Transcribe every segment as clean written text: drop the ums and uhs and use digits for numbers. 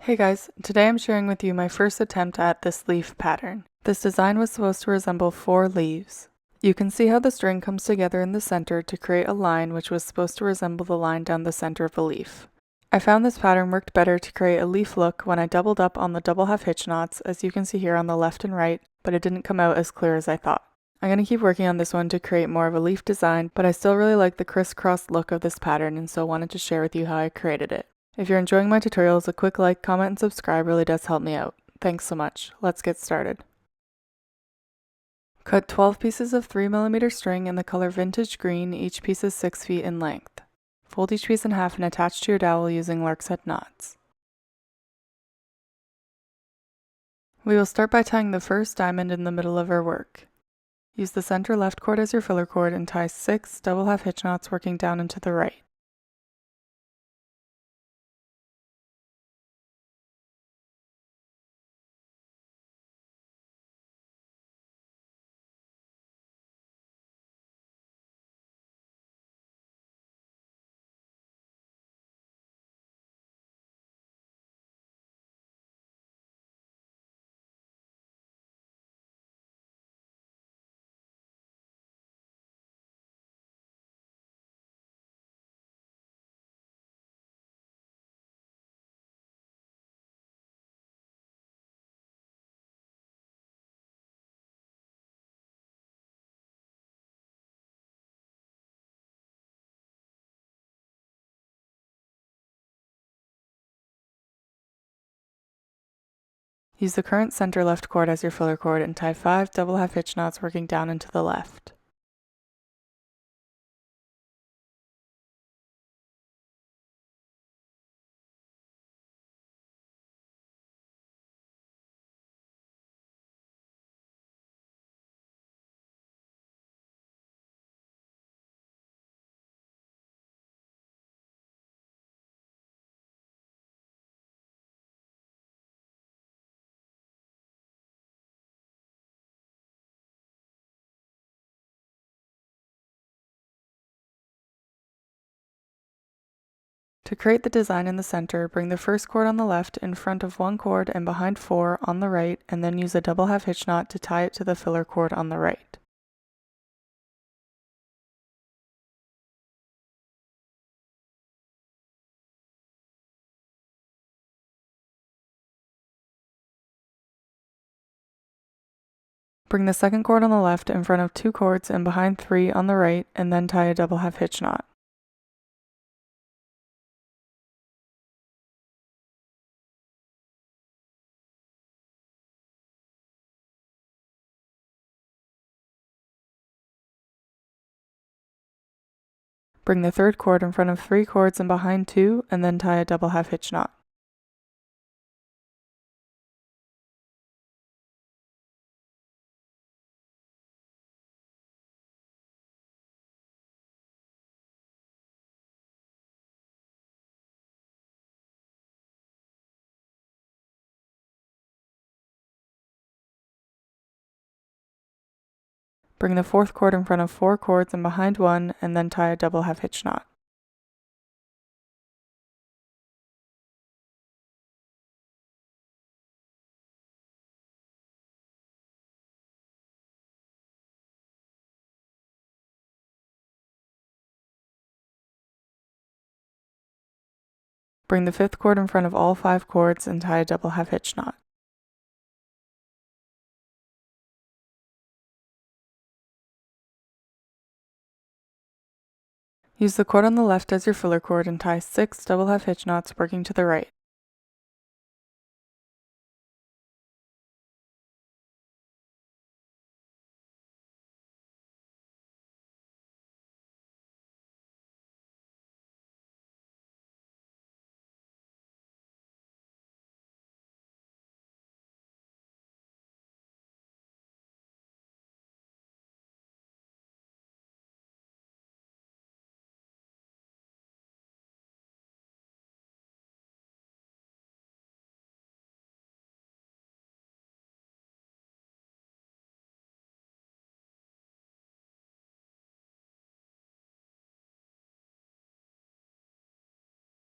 Hey guys, today I'm sharing with you my first attempt at this leaf pattern. This design was supposed to resemble 4 leaves. You can see how the string comes together in the center to create a line which was supposed to resemble the line down the center of a leaf. I found this pattern worked better to create a leaf look when I doubled up on the double half hitch knots, as you can see here on the left and right, but it didn't come out as clear as I thought. I'm going to keep working on this one to create more of a leaf design, but I still really like the crisscross look of this pattern, and so wanted to share with you how I created it. If you're enjoying my tutorials, a quick like, comment, and subscribe really does help me out. Thanks so much. Let's get started. Cut 12 pieces of 3mm string in the color vintage green, each piece is 6 feet in length. Fold each piece in half and attach to your dowel using Lark's head knots. We will start by tying the first diamond in the middle of our work. Use the center left cord as your filler cord and tie 6 double half hitch knots working down and to the right. Use the current center left cord as your filler cord and tie 5 double half hitch knots working down and to the left. To create the design in the center, bring the first cord on the left in front of 1 cord and behind 4 on the right, and then use a double half hitch knot to tie it to the filler cord on the right. Bring the second cord on the left in front of 2 cords and behind 3 on the right, and then tie a double half hitch knot. Bring the third cord in front of 3 cords and behind 2, and then tie a double half hitch knot. Bring the fourth cord in front of 4 cords and behind 1, and then tie a double half hitch knot. Bring the fifth cord in front of all 5 cords and tie a double half hitch knot. Use the cord on the left as your filler cord and tie 6 double half hitch knots working to the right.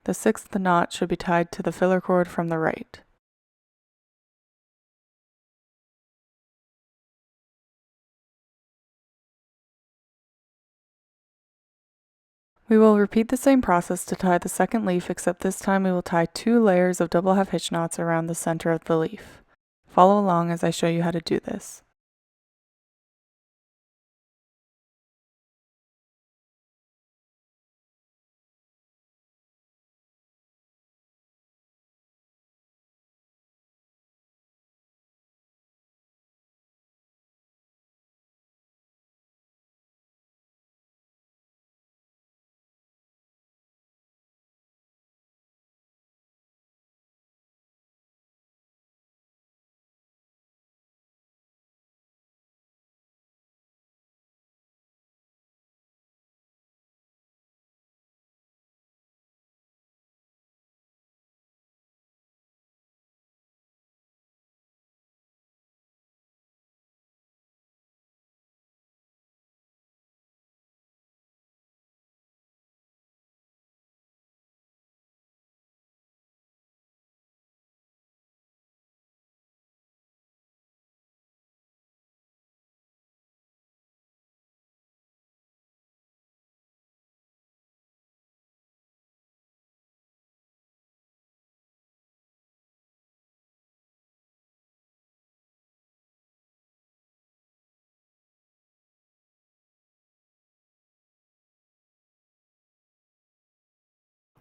The 6th knot should be tied to the filler cord from the right. We will repeat the same process to tie the second leaf, except this time we will tie 2 layers of double half hitch knots around the center of the leaf. Follow along as I show you how to do this.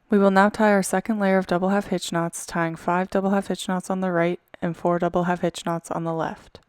We will now tie our second layer of double half hitch knots, tying 5 double half hitch knots on the right and 4 double half hitch knots on the left.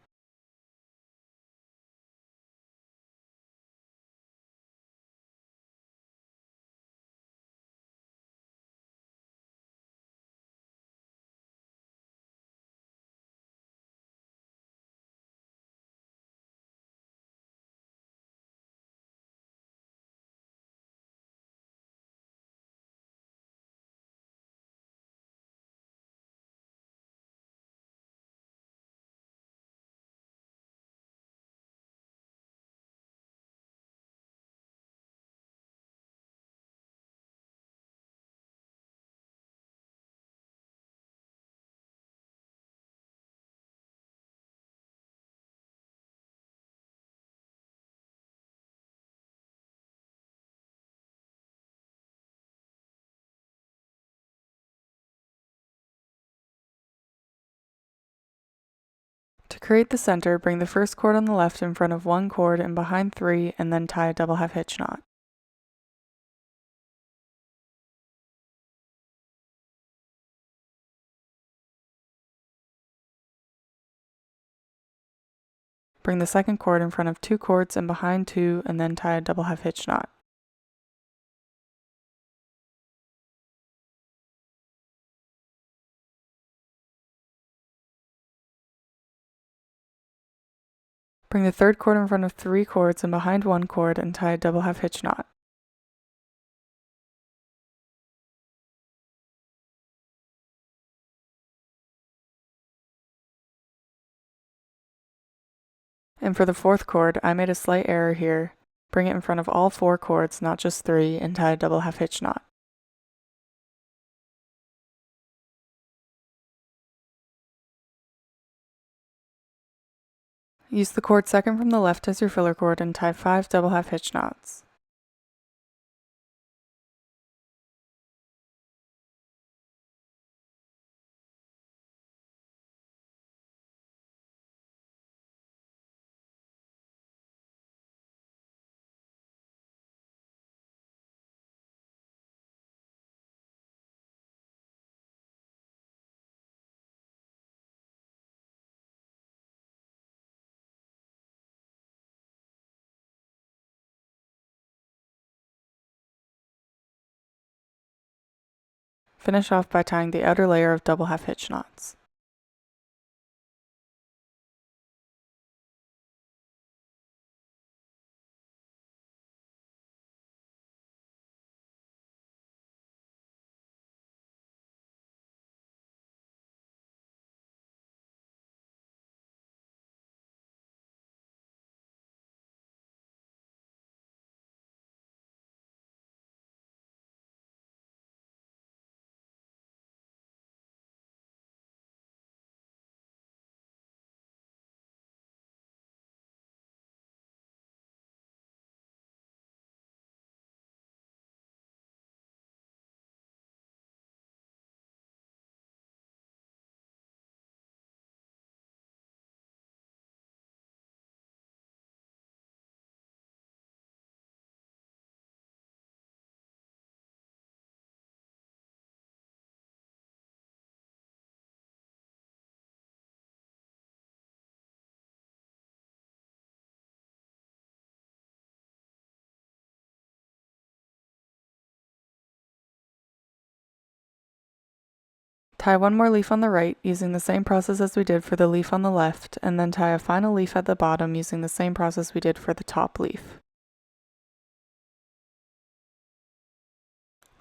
To create the center, bring the first cord on the left in front of 1 cord and behind 3, and then tie a double half hitch knot. Bring the second cord in front of 2 cords and behind 2, and then tie a double half hitch knot. Bring the third cord in front of 3 cords and behind 1 cord and tie a double half hitch knot. And for the 4th cord, I made a slight error here. Bring it in front of all 4 cords, not just 3, and tie a double half hitch knot. Use the cord second from the left as your filler cord and tie 5 double half hitch knots. Finish off by tying the outer layer of double half hitch knots. Tie one more leaf on the right using the same process as we did for the leaf on the left, and then tie a final leaf at the bottom using the same process we did for the top leaf.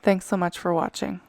Thanks so much for watching.